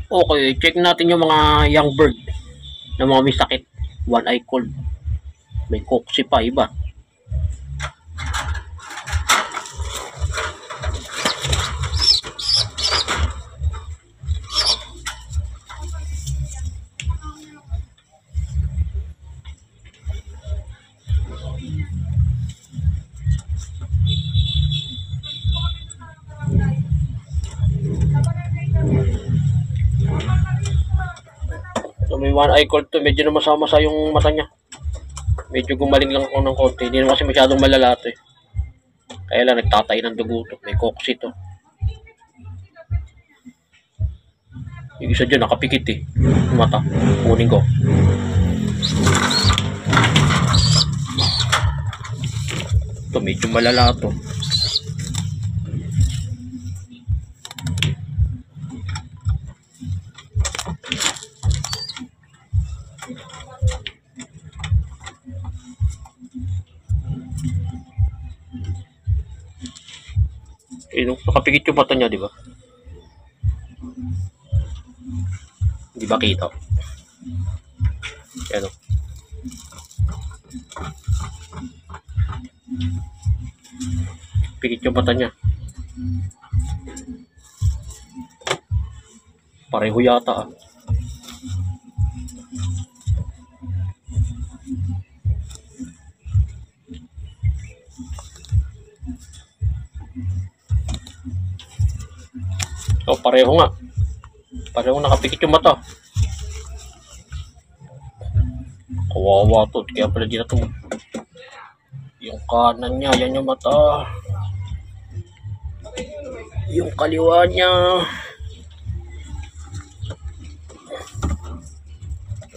Okay, check natin yung mga young bird na mga may sakit. One eye cold. May cocci pa iba. So may one eye cold to, medyo na masama-masa yung mata niya. Medyo gumaling lang ako ng konti. Hindi naman kasi masyadong malala to eh. Kaya lang nagtatay ng dugo to. May cocci to. Yung isa dyan nakapikit eh. Yung mata. Kunin ko. Ito medyo malala to. Nakapikit yung mata niya, di ba? Di ba kita? Yan o. Pikit yung mata niya. Pareho yata ah. Oh, pareho nga. Pareho nakapikit yung mata. Kawawa to. Kaya pala di na to. Yung kanan niya, yan yung mata. Yung kaliwa niya.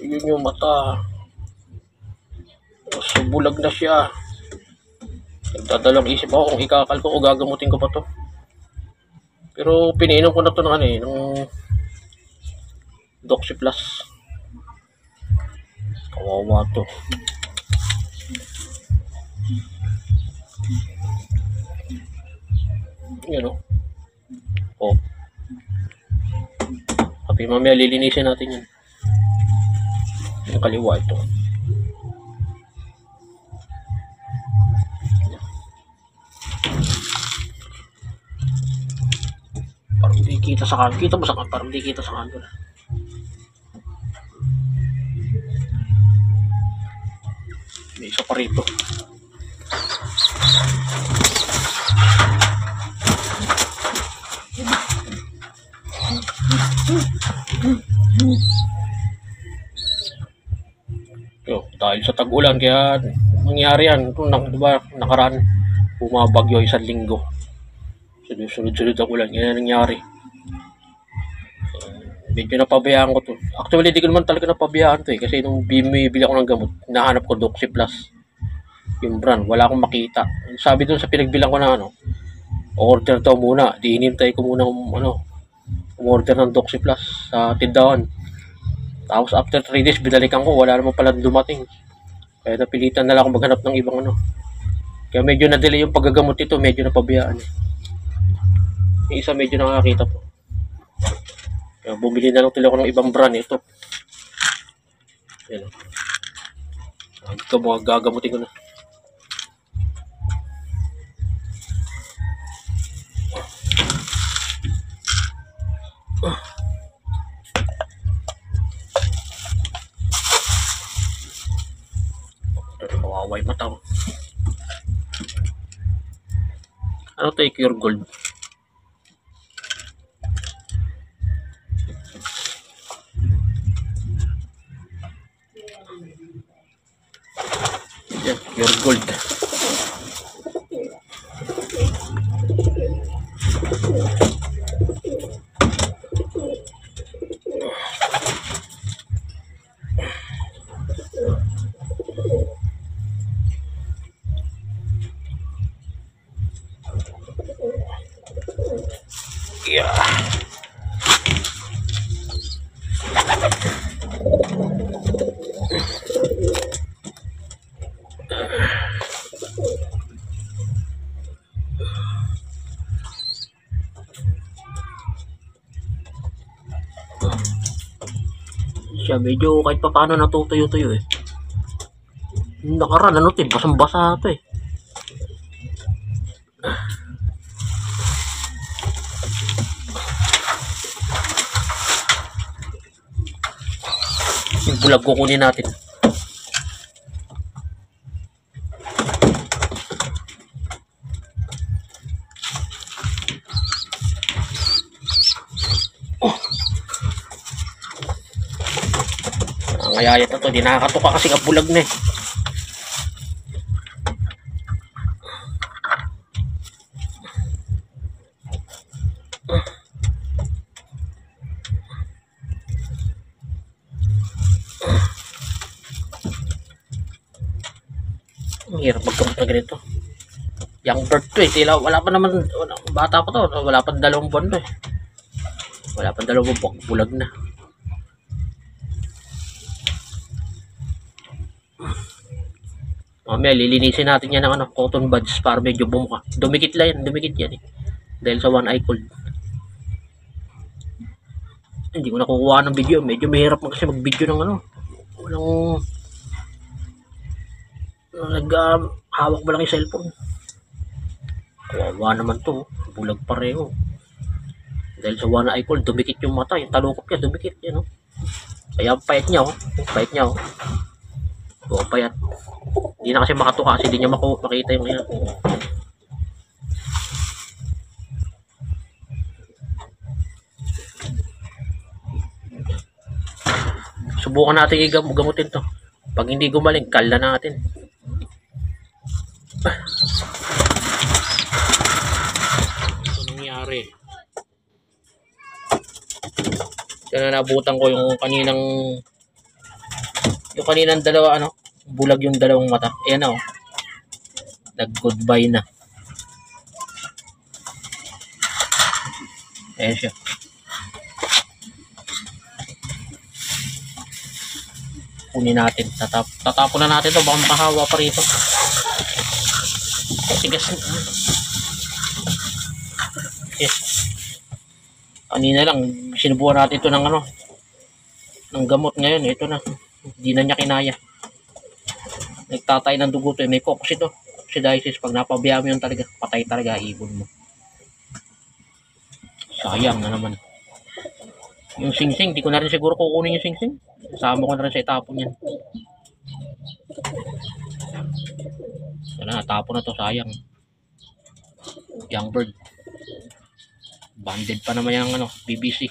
Yun yung mata. So, bulag na siya. Nagdadalang isip ako kung ikakal ko o gagamutin ko pa to. Pero pinainom ko na to ng ano eh, ng Doxy Plus. Kawawa to. Yan o. Oh. Sabi mamaya lilinisin natin yan. Yung kaliwa ito. Parang hindi kita sa kanto. Kita mo sa kanto? Parang hindi kita sa kanto. May isa pa rito. Yo, dahil sa tag-ulan kaya nangyari yan. Ito, diba, nakaraan bumabagyo isang linggo. Sunod-sunod ang ulan. Yan ang nangyari. Medyo napabayaan ko to. Actually, di ko naman talaga napabayaan to eh. Kasi nung bumibili ako ng gamot, nahanap ko Doxy Plus. Yung brand, wala akong makita. Sabi dun sa pinagbilang ko na ano, order daw muna. Di hinintay ko muna order ng Doxy Plus sa tindahan. Tapos after 3 days, binalikan ko. Wala naman pala dumating. Kaya napilitan na lang ako maghanap ng ibang ano. Kaya medyo na-delay yung paggagamot ito. Medyo napabayaan eh. Yung isa medyo nakakita po. Kaya bumili na lang tuloy ako ng ibang brand. Ito. Yan o. Ito mga gagamutin ko na. Kawaway mata ko. Ano to, Cure Gold? Yan, Cure Gold. Yeah. Siya medyo kahit pa paano natutuyo-tuyo eh. Yung nakaraan, ano to eh, basang-basa to eh. Yung bulag kukunin natin. Ang ayayat na to, di nakakatuka kasi ang bulag na eh. Ang hirap magkamot na ganito. Young bird to eh. Tila, wala pa naman, bata pa to. Wala pa 2 buwan to eh. Wala pa 2 buwan, bulag na. Mamaya, lilinisin natin yan ng ano, cotton buds para medyo bumuka. Dumikit lang yan, dumikit yan eh. Dahil sa one eye cold. Hindi ko nakukuha ng video. Medyo mahirap kasi mag-video ng ano. Walang hawak ba lang yung cellphone. Kawawa naman to. Bulag pareho. Dahil sa one eye cold, dumikit yung mata. Yung talukop niya, dumikit. Yan, oh. Kaya payat niya, oh. Payat niya, oh. Oo, payat. Hindi na kasi makatuka kasi hindi niya makita yung yan. Subukan natin gamutin to. Pag hindi gumaling, kala natin. Ito nangyari. Ito na nabutan ko yung kaninang dalawa ano, bulag yung dalawang mata. Ayan na oh. Nag-goodbye na. Ayan siya. Kunin natin. Tatapon na natin to. Baka makahawa pa rito. Tigas na. Yes. Kanina lang, sinubukan natin ito ng ano, ng gamot. Ngayon, ito na. Hindi na niya kinaya. Nagtatay ng dugo to. May cocci ito. Coccidiasis. Pag napabayaan mo yun talaga, patay talaga ibon mo. Sayang na naman. Yung singsing, di ko na rin siguro kukunin yung singsing. Sama ko na rin sa itapon yan. Wala, natapon na to, sayang. Young bird. Banded pa naman yung ano, BBC.